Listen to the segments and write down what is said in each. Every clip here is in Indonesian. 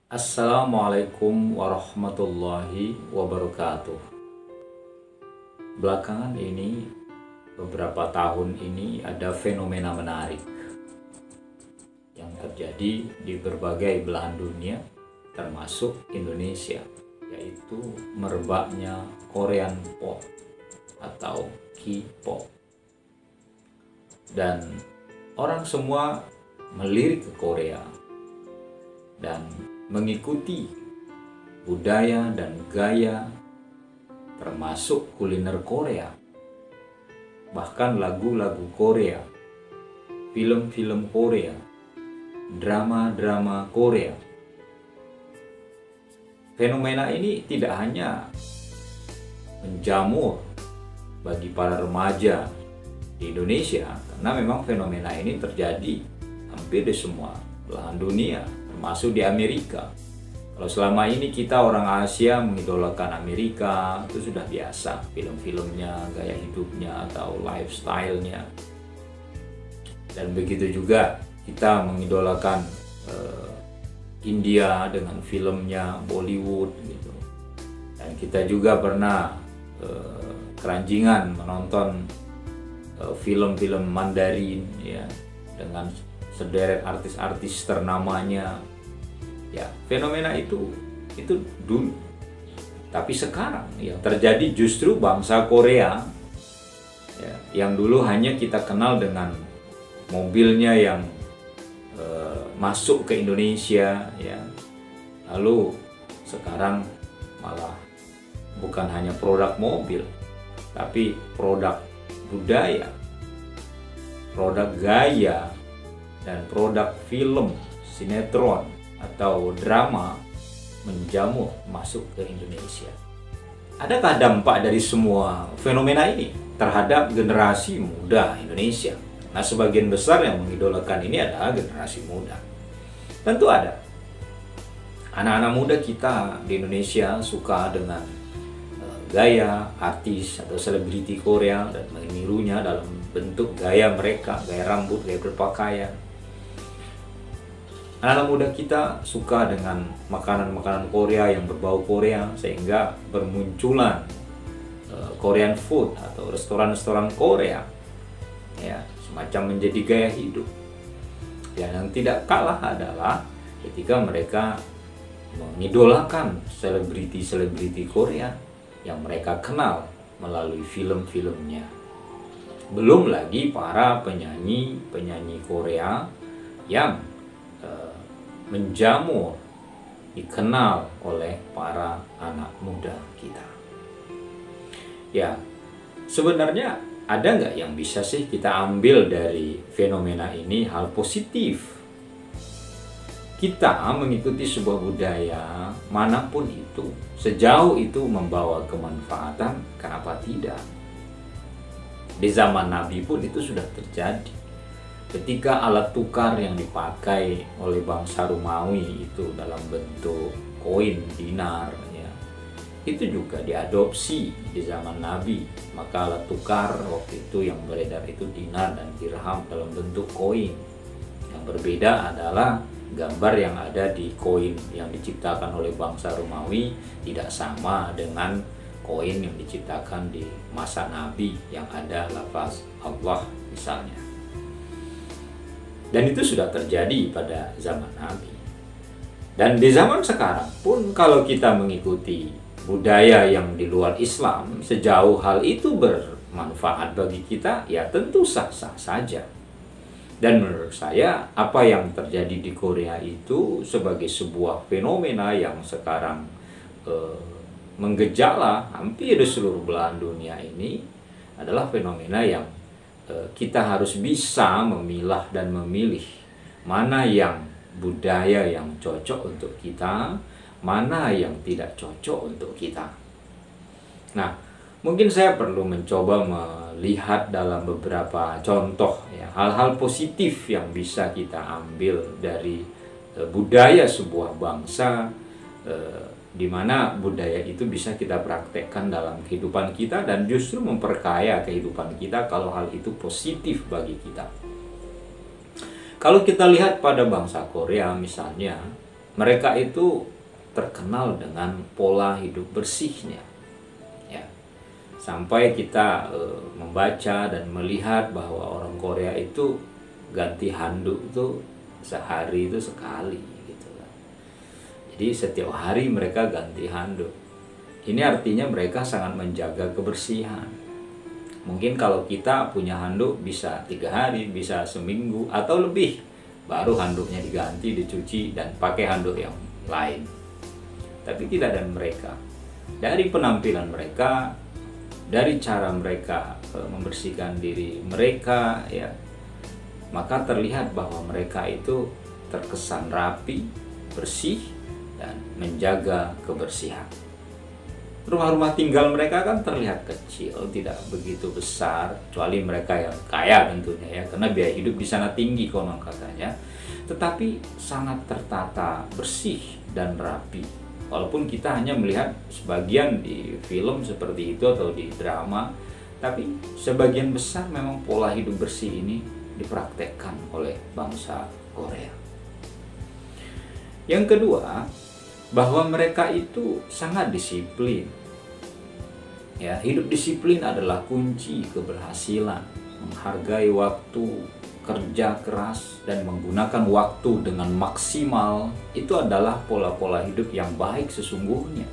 Assalamualaikum warahmatullahi wabarakatuh. Belakangan ini, beberapa tahun ini ada fenomena menarik yang terjadi di berbagai belahan dunia, termasuk Indonesia, yaitu merebaknya Korean Pop atau K-pop. Dan orang semua melirik ke Korea dan mengikuti budaya dan gaya termasuk kuliner Korea, bahkan lagu-lagu Korea, film-film Korea, drama-drama Korea. Fenomena ini tidak hanya menjamur bagi para remaja di Indonesia, karena memang fenomena ini terjadi hampir di semua belahan dunia, termasuk di Amerika. Kalau selama ini kita orang Asia mengidolakan Amerika, itu sudah biasa, film-filmnya, gaya hidupnya, atau lifestyle-nya. Dan begitu juga kita mengidolakan India dengan filmnya, Bollywood gitu. Dan kita juga pernah keranjingan menonton film-film Mandarin ya, dengan sederet artis-artis ternamanya. Ya, fenomena itu dulu. Tapi sekarang yang terjadi justru bangsa Korea ya, yang dulu hanya kita kenal dengan mobilnya yang masuk ke Indonesia ya. Lalu sekarang malah bukan hanya produk mobil, tapi produk budaya, produk gaya, dan produk film, sinetron, atau drama menjamur masuk ke Indonesia. Adakah dampak dari semua fenomena ini terhadap generasi muda Indonesia? Nah, sebagian besar yang mengidolakan ini adalah generasi muda. Tentu ada. Anak-anak muda kita di Indonesia suka dengan gaya artis atau selebriti Korea dan menirunya dalam bentuk gaya mereka, gaya rambut, gaya berpakaian. Anak-anak muda kita suka dengan makanan-makanan Korea yang berbau Korea, sehingga bermunculan Korean food atau restoran-restoran Korea ya, semacam menjadi gaya hidup. Ya, yang tidak kalah adalah ketika mereka mengidolakan selebriti-selebriti Korea yang mereka kenal melalui film-filmnya. Belum lagi para penyanyi-penyanyi Korea yang menjamur, dikenal oleh para anak muda kita. Ya, sebenarnya ada nggak yang bisa sih kita ambil dari fenomena ini hal positif? Kita mengikuti sebuah budaya manapun itu, sejauh itu membawa kemanfaatan, kenapa tidak? Di zaman Nabi pun itu sudah terjadi. Ketika alat tukar yang dipakai oleh bangsa Romawi itu dalam bentuk koin, dinar ya, itu juga diadopsi di zaman Nabi. Maka alat tukar waktu itu yang beredar itu dinar dan dirham dalam bentuk koin. Yang berbeda adalah gambar yang ada di koin yang diciptakan oleh bangsa Romawi tidak sama dengan koin yang diciptakan di masa Nabi yang ada lafaz Allah misalnya. Dan itu sudah terjadi pada zaman Nabi. Dan di zaman sekarang pun kalau kita mengikuti budaya yang di luar Islam, sejauh hal itu bermanfaat bagi kita, ya tentu sah-sah saja. Dan menurut saya, apa yang terjadi di Korea itu sebagai sebuah fenomena yang sekarang menggejala hampir di seluruh belahan dunia ini adalah fenomena yang kita harus bisa memilah dan memilih mana yang budaya yang cocok untuk kita, mana yang tidak cocok untuk kita. Nah, mungkin saya perlu mencoba melihat dalam beberapa contoh ya, hal-hal positif yang bisa kita ambil dari budaya sebuah bangsa, di mana budaya itu bisa kita praktekkan dalam kehidupan kita dan justru memperkaya kehidupan kita kalau hal itu positif bagi kita. Kalau kita lihat pada bangsa Korea misalnya, mereka itu terkenal dengan pola hidup bersihnya. Ya. Sampai kita membaca dan melihat bahwa orang Korea itu ganti handuk itu sehari itu sekali gitu kan. Jadi setiap hari mereka ganti handuk. Ini artinya mereka sangat menjaga kebersihan. Mungkin kalau kita punya handuk bisa 3 hari, bisa seminggu atau lebih, baru handuknya diganti, dicuci dan pakai handuk yang lain. Tapi tidak dari mereka. Dari penampilan mereka, dari cara mereka membersihkan diri mereka, ya, maka terlihat bahwa mereka itu terkesan rapi, bersih, dan menjaga kebersihan. Rumah-rumah tinggal mereka kan terlihat kecil, tidak begitu besar, kecuali mereka yang kaya tentunya ya, karena biaya hidup di sana tinggi konon katanya. Tetapi sangat tertata, bersih dan rapi. Walaupun kita hanya melihat sebagian di film seperti itu atau di drama, tapi sebagian besar memang pola hidup bersih ini dipraktekkan oleh bangsa Korea. Yang kedua, bahwa mereka itu sangat disiplin. Ya, hidup disiplin adalah kunci keberhasilan. Menghargai waktu, kerja keras, dan menggunakan waktu dengan maksimal itu adalah pola-pola hidup yang baik sesungguhnya.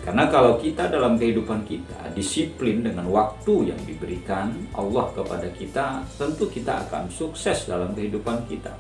Karena kalau kita dalam kehidupan kita disiplin dengan waktu yang diberikan Allah kepada kita, tentu kita akan sukses dalam kehidupan kita.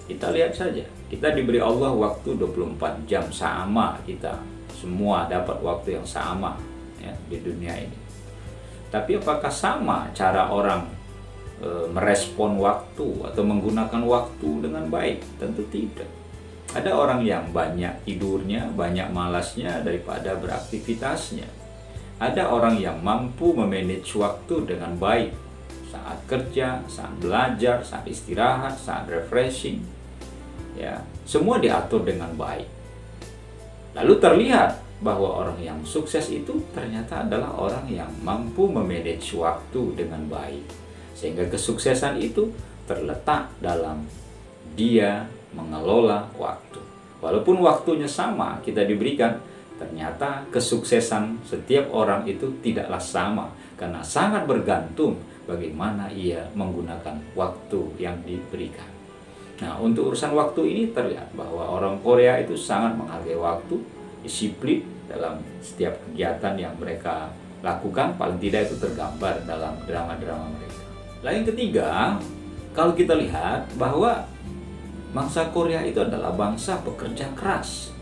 Kita lihat saja, kita diberi Allah waktu 24 jam sama, kita semua dapat waktu yang sama ya, di dunia ini. Tapi apakah sama cara orang merespon waktu atau menggunakan waktu dengan baik? Tentu tidak. Ada orang yang banyak tidurnya, banyak malasnya daripada beraktivitasnya. Ada orang yang mampu memanage waktu dengan baik. Saat kerja, saat belajar, saat istirahat, saat refreshing. Ya, semua diatur dengan baik. Lalu terlihat bahwa orang yang sukses itu ternyata adalah orang yang mampu memanage waktu dengan baik. Sehingga kesuksesan itu terletak dalam dia mengelola waktu. Walaupun waktunya sama kita diberikan, ternyata kesuksesan setiap orang itu tidaklah sama, karena sangat bergantung bagaimana ia menggunakan waktu yang diberikan. Nah, untuk urusan waktu ini terlihat bahwa orang Korea itu sangat menghargai waktu, disiplin dalam setiap kegiatan yang mereka lakukan, paling tidak itu tergambar dalam drama-drama mereka. Lain ketiga, kalau kita lihat bahwa bangsa Korea itu adalah bangsa pekerja keras.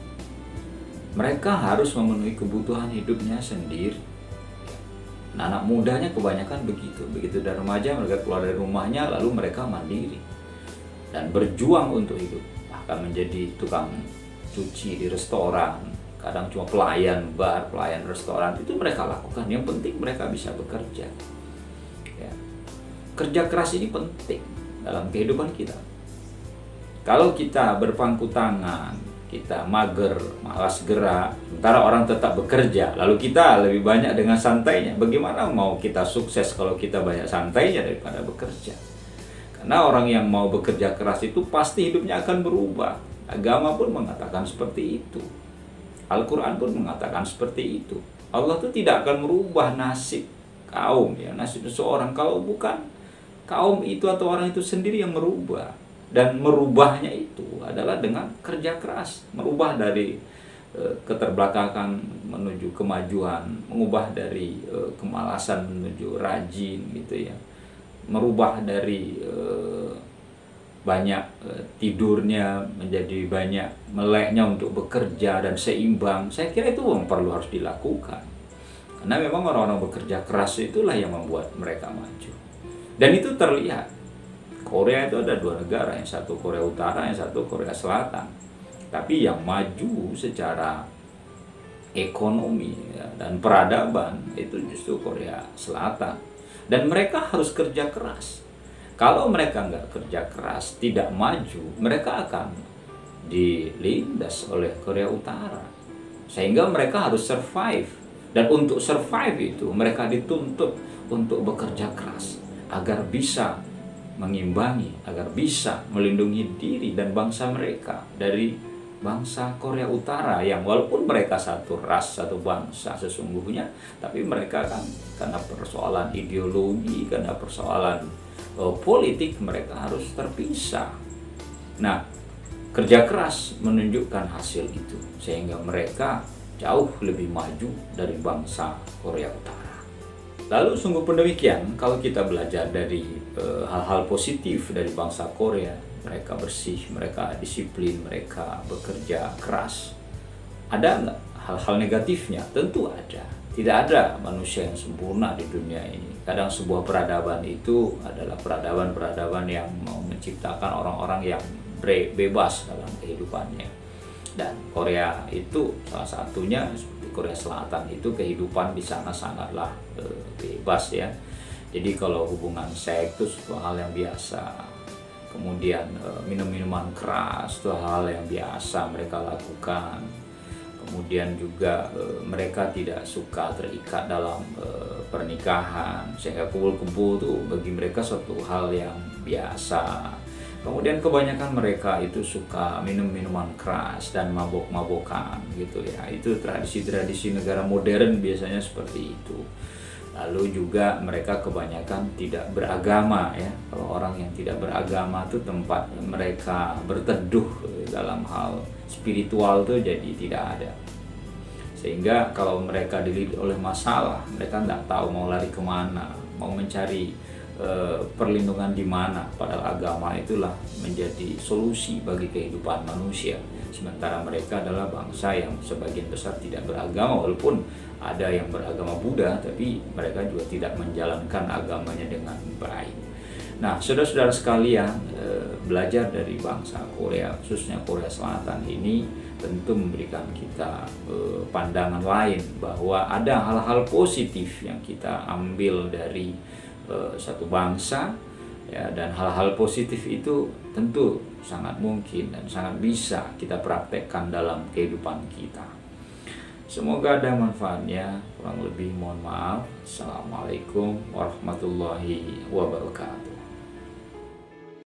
Mereka harus memenuhi kebutuhan hidupnya sendiri. Nah, anak mudanya kebanyakan begitu. Begitu dari remaja mereka keluar dari rumahnya, lalu mereka mandiri dan berjuang untuk hidup. Bahkan menjadi tukang cuci di restoran, kadang cuma pelayan bar, pelayan restoran, itu mereka lakukan. Yang penting mereka bisa bekerja. Ya. Kerja keras ini penting dalam kehidupan kita. Kalau kita berpangku tangan, kita mager, malas gerak, sementara orang tetap bekerja, lalu kita lebih banyak dengan santainya, bagaimana mau kita sukses kalau kita banyak santainya daripada bekerja? Karena orang yang mau bekerja keras itu pasti hidupnya akan berubah. Agama pun mengatakan seperti itu. Al-Quran pun mengatakan seperti itu. Allah itu tidak akan merubah nasib kaum, ya, nasib seseorang kalau bukan kaum itu atau orang itu sendiri yang merubah. Dan merubahnya itu adalah dengan kerja keras, merubah dari keterbelakangan menuju kemajuan, mengubah dari kemalasan menuju rajin gitu ya, merubah dari banyak tidurnya menjadi banyak meleknya untuk bekerja dan seimbang. Saya kira itu memang perlu harus dilakukan, karena memang orang-orang bekerja keras itulah yang membuat mereka maju. Dan itu terlihat. Korea itu ada 2 negara, yang satu Korea Utara, yang satu Korea Selatan. Tapi yang maju secara ekonomi ya, dan peradaban itu justru Korea Selatan. Dan mereka harus kerja keras. Kalau mereka nggak kerja keras, tidak maju, mereka akan dilindas oleh Korea Utara. Sehingga mereka harus survive. Dan untuk survive itu mereka dituntut untuk bekerja keras agar bisa mengimbangi, agar bisa melindungi diri dan bangsa mereka dari bangsa Korea Utara yang walaupun mereka satu ras, satu bangsa sesungguhnya, tapi mereka kan karena persoalan ideologi, karena persoalan politik mereka harus terpisah. Nah, kerja keras menunjukkan hasil itu sehingga mereka jauh lebih maju dari bangsa Korea Utara. Lalu sungguh pun demikian kalau kita belajar dari hal-hal positif dari bangsa Korea, mereka bersih, mereka disiplin, mereka bekerja keras. Ada nggak hal-hal negatifnya? Tentu ada. Tidak ada manusia yang sempurna di dunia ini. Kadang sebuah peradaban itu adalah peradaban-peradaban yang mau menciptakan orang-orang yang bebas dalam kehidupannya. Dan Korea itu salah satunya, seperti Korea Selatan itu kehidupan di sana sangatlah bebas ya. Jadi kalau hubungan seks itu suatu hal yang biasa. Kemudian minum-minuman keras itu hal yang biasa mereka lakukan. Kemudian juga mereka tidak suka terikat dalam pernikahan, sehingga kumpul-kumpul itu bagi mereka suatu hal yang biasa. Kemudian kebanyakan mereka itu suka minum minuman keras dan mabok-mabokan gitu ya. Itu tradisi-tradisi negara modern biasanya seperti itu. Lalu juga mereka kebanyakan tidak beragama ya. Kalau orang yang tidak beragama itu tempat mereka berteduh dalam hal spiritual tuh jadi tidak ada. Sehingga kalau mereka dililit oleh masalah, mereka tidak tahu mau lari kemana, mau mencari perlindungan di mana. Padahal agama itulah menjadi solusi bagi kehidupan manusia. Sementara mereka adalah bangsa yang sebagian besar tidak beragama, walaupun ada yang beragama Buddha, tapi mereka juga tidak menjalankan agamanya dengan baik. Nah, saudara-saudara sekalian, belajar dari bangsa Korea, khususnya Korea Selatan ini tentu memberikan kita pandangan lain bahwa ada hal-hal positif yang kita ambil dari satu bangsa ya, dan hal-hal positif itu tentu sangat mungkin dan sangat bisa kita praktekkan dalam kehidupan kita. Semoga ada manfaatnya. Kurang lebih mohon maaf. Assalamualaikum warahmatullahi wabarakatuh.